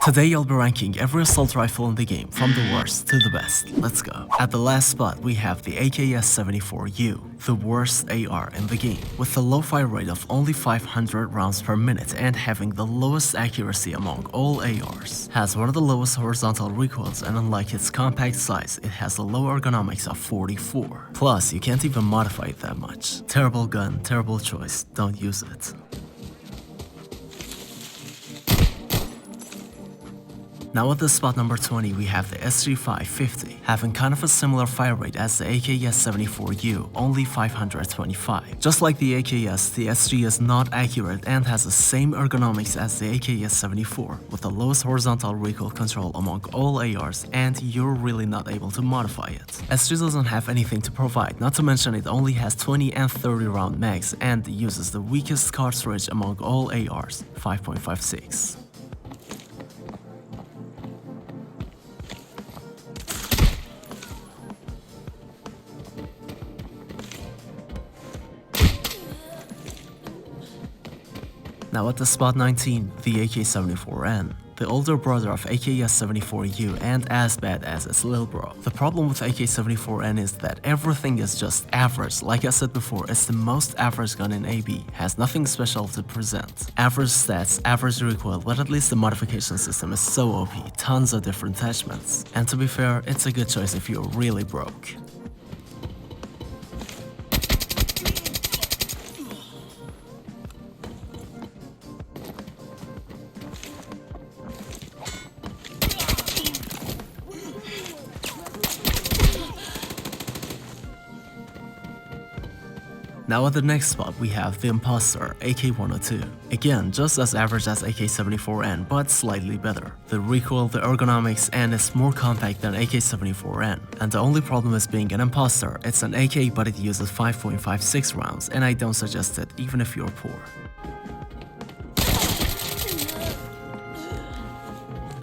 Today I'll be ranking every assault rifle in the game from the worst to the best. Let's go. At the last spot we have the AKS-74U, the worst AR in the game, with a low fire rate of only 500 rounds per minute and having the lowest accuracy among all ARs. Has one of the lowest horizontal recoils, and unlike its compact size, it has a low ergonomics of 44. Plus, you can't even modify it that much. Terrible gun, terrible choice, don't use it. Now at the spot number 20 we have the SG-550, having kind of a similar fire rate as the AKS-74U, only 525. Just like the AKS, the SG is not accurate and has the same ergonomics as the AKS-74, with the lowest horizontal recoil control among all ARs, and you're really not able to modify it. SG doesn't have anything to provide, not to mention it only has 20 and 30 round mags and uses the weakest cartridge among all ARs, 5.56. Now at the spot 19, the AK-74N, the older brother of AKS-74U and as bad as its little bro. The problem with AK-74N is that everything is just average. Like I said before, it's the most average gun in AB, has nothing special to present. Average stats, average recoil, but at least the modification system is so OP, tons of different attachments. And to be fair, it's a good choice if you're really broke. Now at the next spot we have the Imposter AK-102. Again, just as average as AK-74N, but slightly better. The recoil, the ergonomics, and it's more compact than AK-74N. And the only problem is being an Imposter. It's an AK but it uses 5.56 rounds, and I don't suggest it even if you're poor.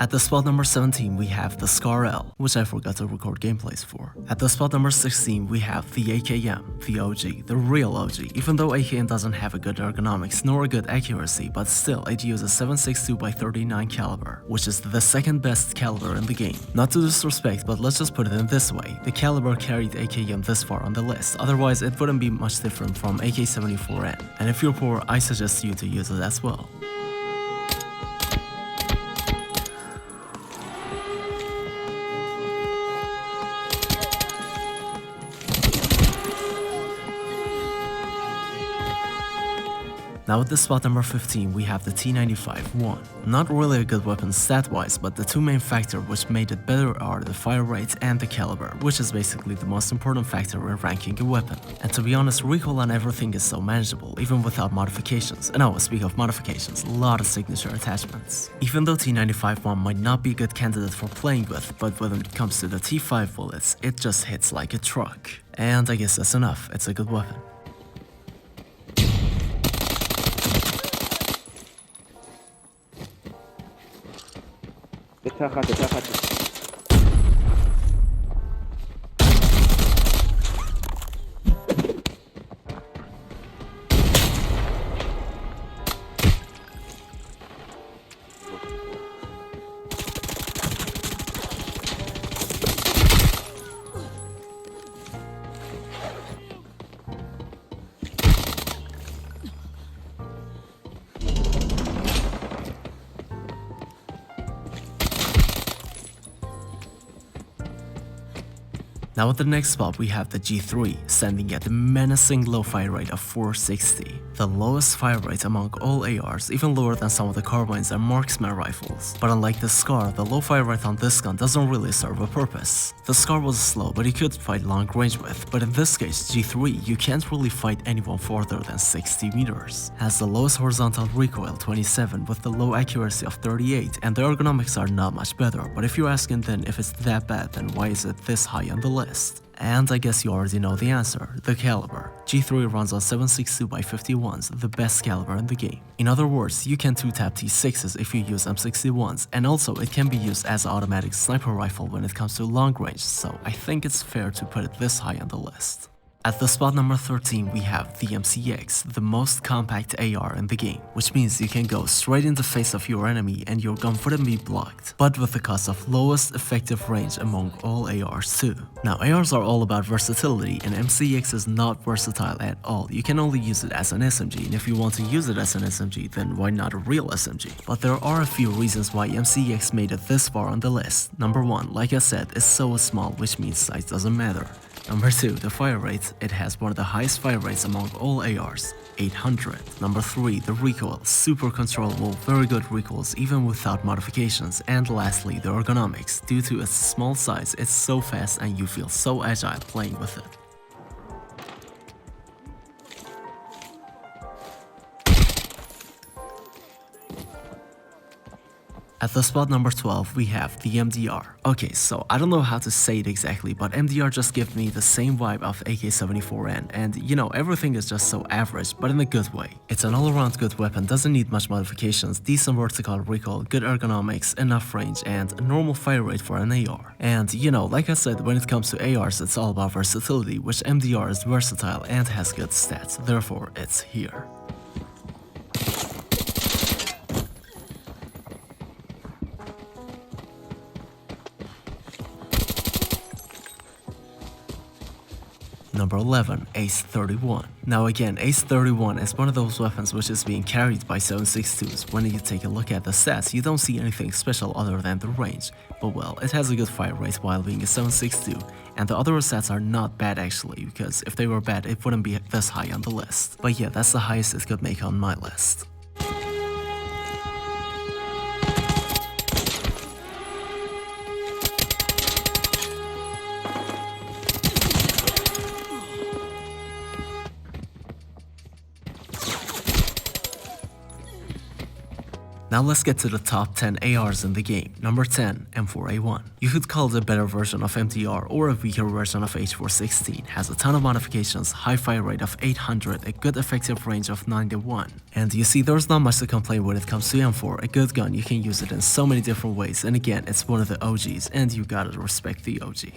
At the spot number 17 we have the Scar-L, which I forgot to record gameplays for. At the spot number 16 we have the AKM, the OG, the real OG, even though AKM doesn't have a good ergonomics nor a good accuracy, but still it uses 7.62x39 caliber, which is the second best caliber in the game. Not to disrespect, but let's just put it in this way, the caliber carried AKM this far on the list, otherwise it wouldn't be much different from AK-74N, and if you're poor I suggest you to use it as well. Now at the spot number 15 we have the T95-1. Not really a good weapon stat-wise, but the two main factors which made it better are the fire rate and the caliber, which is basically the most important factor in ranking a weapon. And to be honest, recoil on everything is so manageable, even without modifications. And oh, speaking of modifications, a lot of signature attachments. Even though T95-1 might not be a good candidate for playing with, but when it comes to the T5 bullets, it just hits like a truck. And I guess that's enough, it's a good weapon. Now at the next spot we have the G3, standing at a menacing low fire rate of 460. The lowest fire rate among all ARs, even lower than some of the carbines and marksman rifles. But unlike the Scar, the low fire rate on this gun doesn't really serve a purpose. The Scar was slow but you could fight long range with, but in this case G3 you can't really fight anyone farther than 60 meters. Has the lowest horizontal recoil 27 with the low accuracy of 38, and the ergonomics are not much better, but if you're asking then if it's that bad, then why is it this high on the list? And I guess you already know the answer, the caliber. G3 runs on 7.62x51s, the best caliber in the game. In other words, you can 2-tap T6s if you use M61s, and also it can be used as an automatic sniper rifle when it comes to long range, so I think it's fair to put it this high on the list. At the spot number 13, we have the MCX, the most compact AR in the game, which means you can go straight in the face of your enemy and your gun wouldn't be blocked, but with the cost of lowest effective range among all ARs too. Now ARs are all about versatility and MCX is not versatile at all. You can only use it as an SMG, and if you want to use it as an SMG, then why not a real SMG? But there are a few reasons why MCX made it this far on the list. Number 1, like I said, it's so small, which means size doesn't matter. Number 2, the fire rate. It has one of the highest fire rates among all ARs, 800. Number 3, the recoil. Super controllable, very good recoils even without modifications. And lastly, the ergonomics. Due to its small size, it's so fast and you feel so agile playing with it. At the spot number 12, we have the MDR. Okay, so I don't know how to say it exactly, but MDR just gives me the same vibe of AK-74N, and you know, everything is just so average, but in a good way. It's an all-around good weapon, doesn't need much modifications, decent vertical recoil, good ergonomics, enough range, and a normal fire rate for an AR. And you know, like I said, when it comes to ARs, it's all about versatility, which MDR is versatile and has good stats, therefore it's here. Number 11, Ace-31. Now again, Ace-31 is one of those weapons which is being carried by 7.62s. When you take a look at the stats, you don't see anything special other than the range. But well, it has a good fire rate while being a 7.62, and the other stats are not bad actually, because if they were bad, it wouldn't be this high on the list. But yeah, that's the highest it could make on my list. Now let's get to the top 10 ARs in the game. Number 10, M4A1. You could call it a better version of MDR or a weaker version of H416. Has a ton of modifications, high fire rate of 800, a good effective range of 91. And you see, there's not much to complain when it comes to M4. A good gun, you can use it in so many different ways, and again, it's one of the OGs, and you gotta respect the OG.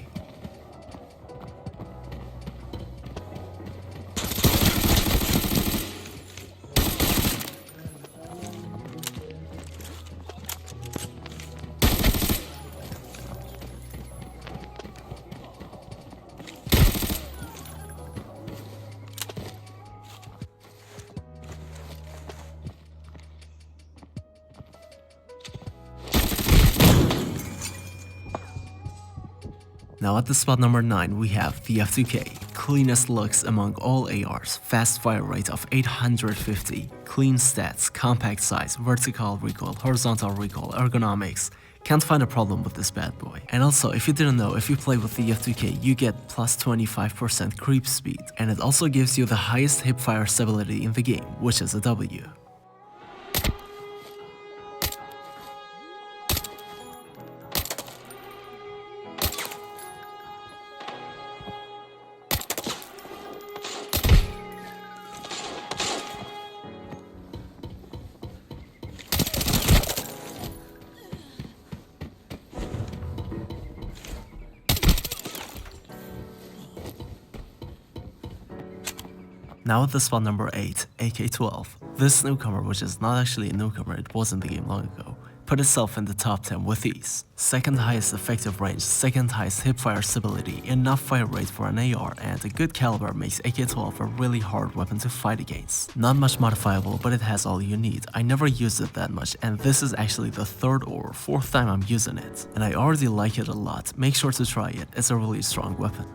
Now at the spot number 9, we have the F2K. Cleanest looks among all ARs, fast fire rate of 850, clean stats, compact size, vertical recoil, horizontal recoil, ergonomics. Can't find a problem with this bad boy. And also, if you didn't know, if you play with the F2K, you get plus 25% creep speed, and it also gives you the highest hipfire stability in the game, which is a W. Now at the spot number 8, AK-12. This newcomer, which is not actually a newcomer, it was in the game long ago, put itself in the top 10 with ease. Second highest effective range, second highest hipfire stability, enough fire rate for an AR, and a good caliber makes AK-12 a really hard weapon to fight against. Not much modifiable, but it has all you need. I never used it that much, and this is actually the third or fourth time I'm using it. And I already like it a lot. Make sure to try it, it's a really strong weapon.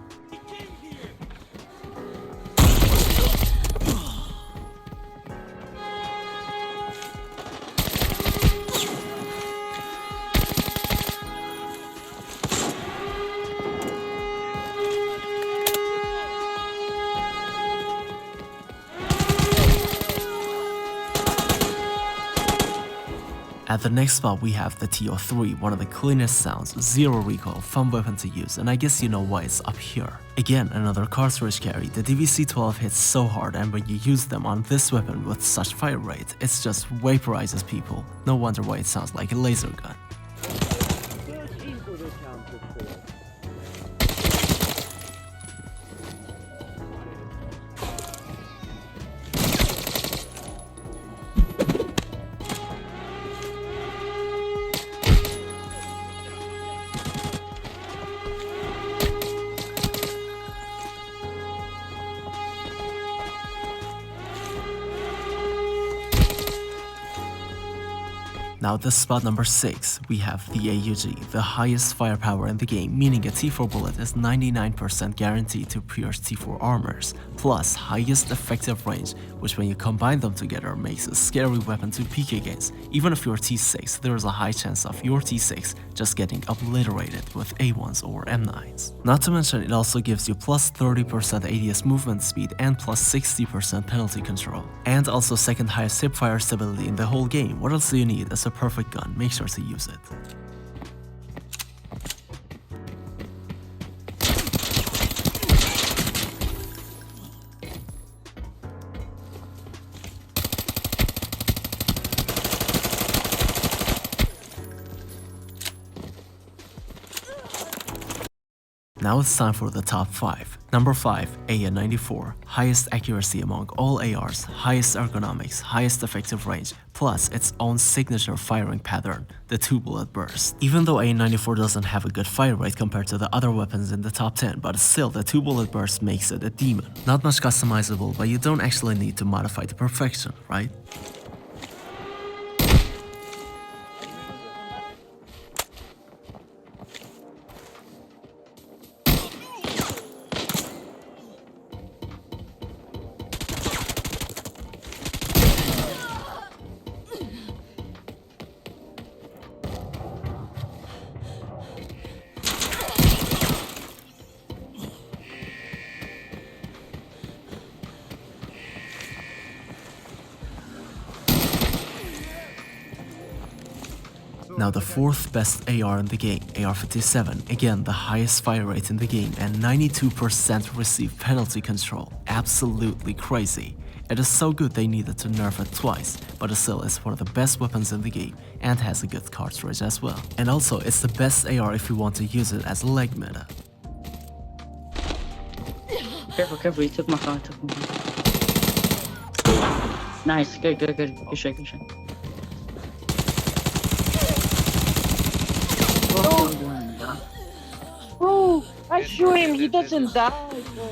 At the next spot we have the TO3, one of the cleanest sounds, zero recoil, fun weapon to use, and I guess you know why it's up here. Again, another cartridge carry. The DVC-12 hits so hard, and when you use them on this weapon with such fire rate, it just vaporizes people. No wonder why it sounds like a laser gun. Now at the spot number 6, we have the AUG, the highest firepower in the game, meaning a T4 bullet is 99% guaranteed to pierce T4 armors, plus highest effective range, which when you combine them together makes a scary weapon to peek against. Even if you're T6, there is a high chance of your T6 just getting obliterated with A1s or M9s. Not to mention it also gives you plus 30% ADS movement speed and plus 60% penalty control. And also second highest hipfire stability in the whole game. What else do you need as a perfect gun? Make sure to use it. Now it's time for the top 5. Number 5, AN94, highest accuracy among all ARs, highest ergonomics, highest effective range, plus its own signature firing pattern, the 2-bullet burst. Even though AN94 doesn't have a good fire rate compared to the other weapons in the top 10, but still the 2-bullet burst makes it a demon. Not much customizable, but you don't actually need to modify to perfection, right? Now the 4th best AR in the game, AR-57, again the highest fire rate in the game and 92% receive penalty control, absolutely crazy. It is so good they needed to nerf it twice, but it still is one of the best weapons in the game and has a good cartridge as well. And also it's the best AR if you want to use it as a leg meta. Careful, he took my car, Nice, good shot. Bro, I shoot him, he doesn't die, bro.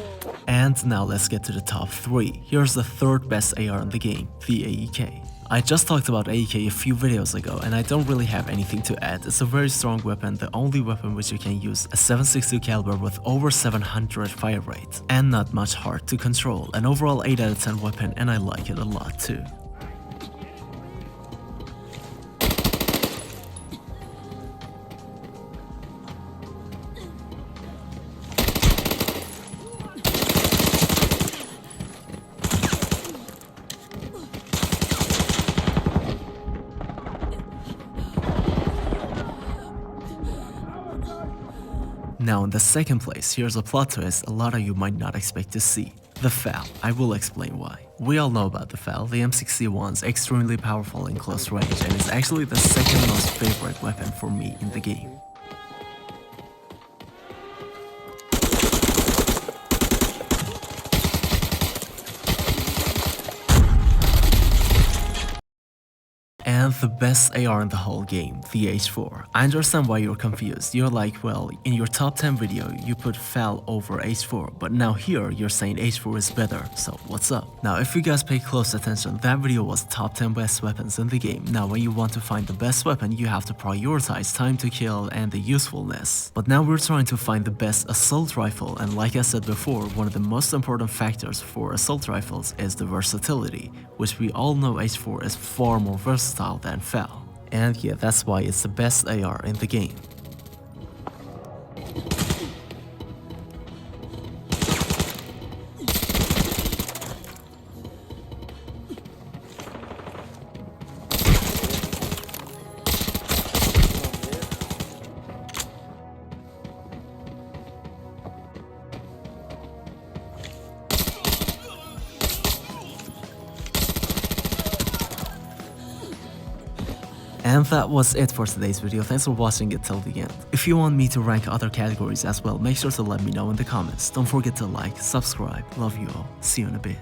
And now let's get to the top 3. Here's the 3rd best AR in the game, the AEK. I just talked about AEK a few videos ago and I don't really have anything to add. It's a very strong weapon, the only weapon which you can use, a 7.62 caliber with over 700 fire rate, and not much hard to control. An overall 8 out of 10 weapon and I like it a lot too. Now in the 2nd place, here's a plot twist a lot of you might not expect to see. The FAL. I will explain why. We all know about the FAL. The M61 is extremely powerful in close range and is actually the 2nd most favorite weapon for me in the game. And the best AR in the whole game, the H4. I understand why you're confused. You're like, well, in your top 10 video, you put FAL over H4, but now here you're saying H4 is better, so what's up? Now if you guys pay close attention, that video was top 10 best weapons in the game. Now when you want to find the best weapon, you have to prioritize time to kill and the usefulness. But now we're trying to find the best assault rifle, and like I said before, one of the most important factors for assault rifles is the versatility, which we all know H4 is far more versatile than FAL. And yeah, that's why it's the best AR in the game. And that was it for today's video. Thanks for watching it till the end. If you want me to rank other categories as well, make sure to let me know in the comments. Don't forget to like, subscribe. Love you all. See you in a bit.